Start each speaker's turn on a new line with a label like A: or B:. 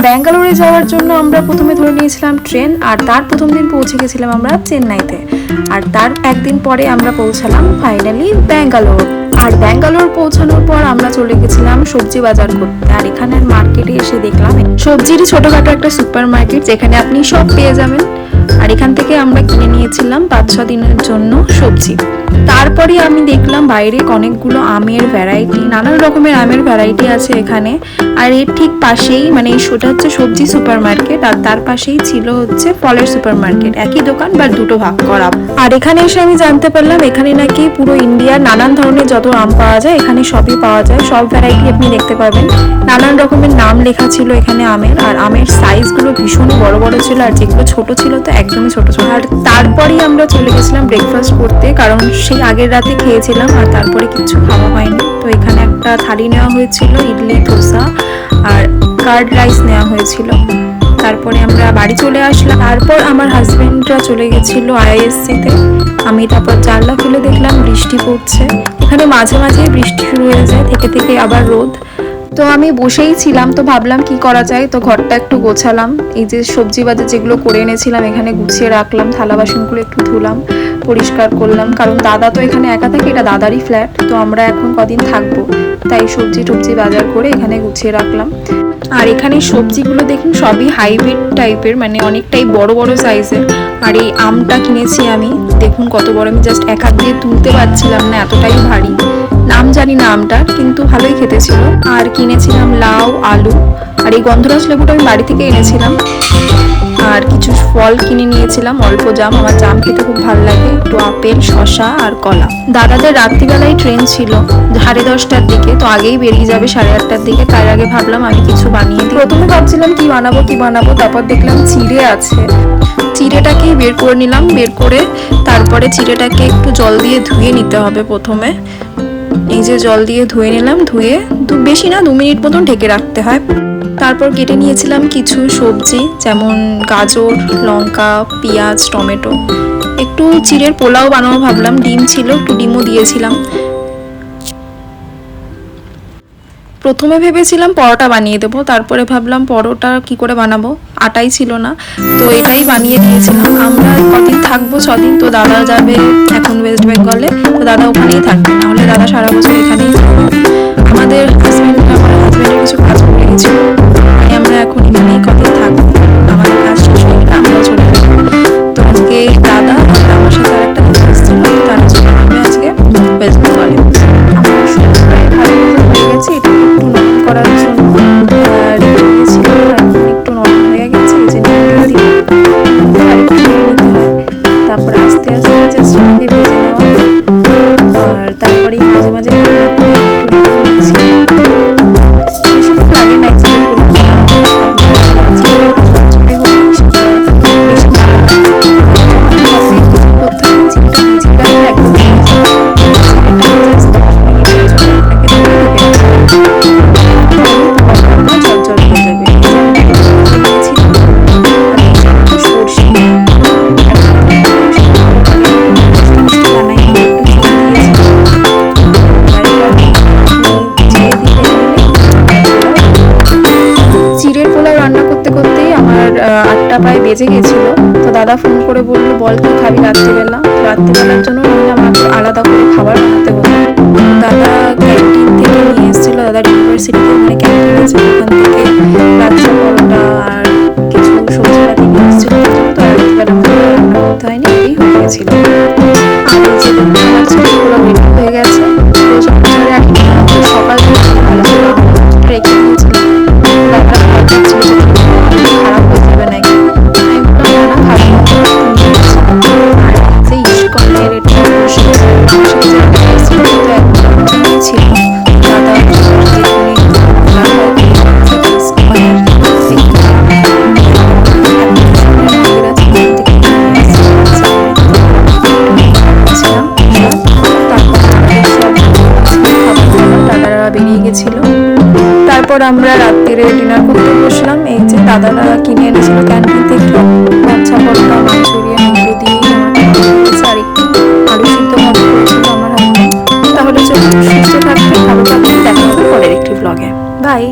A: ব্যাঙ্গালোরে যাওয়ার জন্য আমরা প্রথমে ধরে নিয়েছিলাম ট্রেন, আর তার প্রথম দিন পৌঁছে গেছিলাম আমরা চেন্নাইতে, আর তার একদিন পরে আমরা পৌঁছালাম ফাইনালি ব্যাঙ্গালোর। আর ব্যাঙ্গালোর পৌঁছানোর পর আমরা চলে গেছিলাম সবজি বাজার করতে। আর এখানের মার্কেটে এসে দেখলাম সবজিরই ছোটখাটো একটা সুপার মার্কেট, যেখানে আপনি সব পেয়ে যাবেন। আর এখান থেকে আমরা কিনে নিয়েছিলাম 5-6 দিনের জন্য সবজি। তারপরে আমি দেখলাম বাইরে অনেকগুলো আমের ভ্যারাইটি, নানান রকমের আমের ভ্যারাইটি আছে এখানে। আর এর ঠিক পাশেই মানে সেটা হচ্ছে সবজি সুপার মার্কেট, আর তার পাশেই ছিল হচ্ছে ফলের সুপার মার্কেট, একই দোকান বা দুটো ভাগ করা। আর এখানে এসে আমি জানতে পারলাম এখানে নাকি পুরো ইন্ডিয়ার নানান ধরনের যত আম পাওয়া যায় এখানে সবই পাওয়া যায়, সব ভ্যারাইটি আপনি দেখতে পাবেন। নানান রকমের নাম লেখা ছিল এখানে আমের, আর আমের সাইজগুলো ভীষণই বড় বড় ছিল, আর যেগুলো ছোট ছিল তো একদমই ছোট ছোট। আর তারপরেই আমরা চলে গেছিলাম ব্রেকফাস্ট করতে, কারণ সেই আগের রাতে খেয়েছিলাম আর তারপরে কিছু খাওয়া হয়নি। তো এখানে একটা থালি নেওয়া হয়েছিল, ইডলি, ধোসা আর কার্ড রাইস নেওয়া হয়েছিল। তারপরে আমরা বাড়ি চলে আসলাম। তারপর আমার হাজবেন্ডরা চলে গেছিল আইএসসিতে। আমি তারপর জানলা খুলে দেখলাম বৃষ্টি পড়ছে। এখানে মাঝে মাঝে বৃষ্টি শুরু হয়ে যায়, থেকে থেকে আবার রোদ। তো আমি বসেই ছিলাম, তো ভাবলাম কি করা যায়, তো ঘরটা একটু গোছালাম। এই যে সবজি বাজার যেগুলো করে এনেছিলাম এখানে গুছিয়ে রাখলাম, থালা বাসনগুলো একটু ধুলাম, পরিষ্কার করলাম। কারণ দাদা তো এখানে একা থাকে, এটা দাদারই ফ্ল্যাট, তো আমরা এখন কদিন থাকবো, তাই সবজি টবজি বাজার করে এখানে গুছিয়ে রাখলাম। আর এখানে সবজিগুলো দেখুন সবই হাইব্রিড টাইপের, মানে অনেকটাই বড় বড় সাইজের। আর এই আমটা কিনেছি আমি, দেখুন কত বড়, আমি জাস্ট এক হাত দিয়ে তুলতে পারছিলাম না, এতটাই ভারী। নাম জানি না আমটা, কিন্তু ভালোই খেতে ছিল। আর কিনেছিলাম লাউ, আলু, আর এই গন্ধরাজ লেবুটা আমি বাড়ি থেকে এনেছিলাম। আর কিছু ফল কিনে নিয়েছিলাম, অল্প জাম, আমার জাম খেতে খুব ভালো লাগে, একটু আপেল, শসা আর কলা। দাদাদের রাত্রিবেলায় ট্রেন ছিল 10:30টার দিকে, তো আগেই বেরিয়ে যাবে 8:30টার দিকে। তার আগে ভাবলাম আমি কিছু বানিয়ে দিই। প্রথমে ভাবছিলাম কি বানাবো, তারপর দেখলাম চিড়ে আছে, চিড়েটাকেই বের করে নিলাম। বের করে তারপরে চিড়েটাকে একটু জল দিয়ে ধুয়ে নিতে হবে প্রথমে। এই যে জল দিয়ে ধুয়ে নিলাম, ধুয়ে বেশি না 2 মিনিট মতন ঢেকে রাখতে হয়। তারপর কেটে নিয়েছিলাম কিছু সবজি, যেমন গাজর, লঙ্কা, পেঁয়াজ, টমেটো। একটু চিড়ের পোলাও বানাবো ভাবলাম, ডিম ছিল, একটু ডিমও দিয়েছিলাম। প্রথমে ভেবেছিলাম পরোটা বানিয়ে দেবো, তারপরে ভাবলাম পরোটা কি করে বানাবো, আটাই ছিল না, তো এটাই বানিয়ে দিয়েছিলাম। আমরা কদিন থাকবো, 6 দিন। তো দাদা যাবে এখন ওয়েস্ট বেঙ্গলে, তো দাদা ওখানেই থাকবে, নাহলে দাদা সারা বছর এখানেই থাকবে। আমার হাজবেন্ডের কিছু কাজ পড়ে গেছিল, তাই আমরা এখন এখানেই কদিন থাকবো। আমাদের কাজ শেষ হয়ে গেলে আমরা চলে যাবো। তো আজকে দাদা আমার সাথে আর একটা কাজ ছিল, তার জন্য আমি আজকে ওয়েস্ট বেঙ্গলে। আমার প্রায় ভালো হয়ে গেছে, এটা একটু নরম করার জন্য আর দিয়েছিল, একটু নরম হয়ে গেছে। এই যে তারপর আস্তে আস্তে জাস্ট ভেজে নেওয়া, আর তারপরে মাঝে মাঝে প্রায় বেজে গেছিল। তো দাদা ফোন করে বললো বল কি খাবি রাত্রিবেলা। রাত্রিবেলার জন্য আমার আলাদা করে খাবার বানাতে হতো। দাদা ক্যান্টিন থেকে নিয়ে এসেছিল, দাদার ইউনিভার্সিটিতে ওখানে ক্যান্টিন আছে, ওখান থেকে লাচ্ছা পরোটা আর কিছু সবজিপাতি নিয়ে এসেছিল। তো রাত্রিবেলা আমাদের রান্না করতে হয়নি, এই হয়ে গেছিল। আর এই যে আমার ছেলেগুলো রেডি হয়ে গেছে, তো সকাল থেকে ভালো রেখে দিয়েছিলাম। দাদা খারাপ হয়ে যাবে নাকি, তারপর আমরা রাত্রিরে ডিনার করতে বসলাম। এই যে দাদারা কিনে এনেছিল ক্যান্টিন থেকে লাচ্ছা পরোটা, মাঞ্চুরিয়ান, এগুলো দিয়ে আর একটু আলু সিদ্ধ ভাবে করেছিল আমার হাতে। তাহলে চলুন, সুস্থ থাকবে, ভালো থাকবে, দেখা হবে পরের একটি ব্লগে। বাই।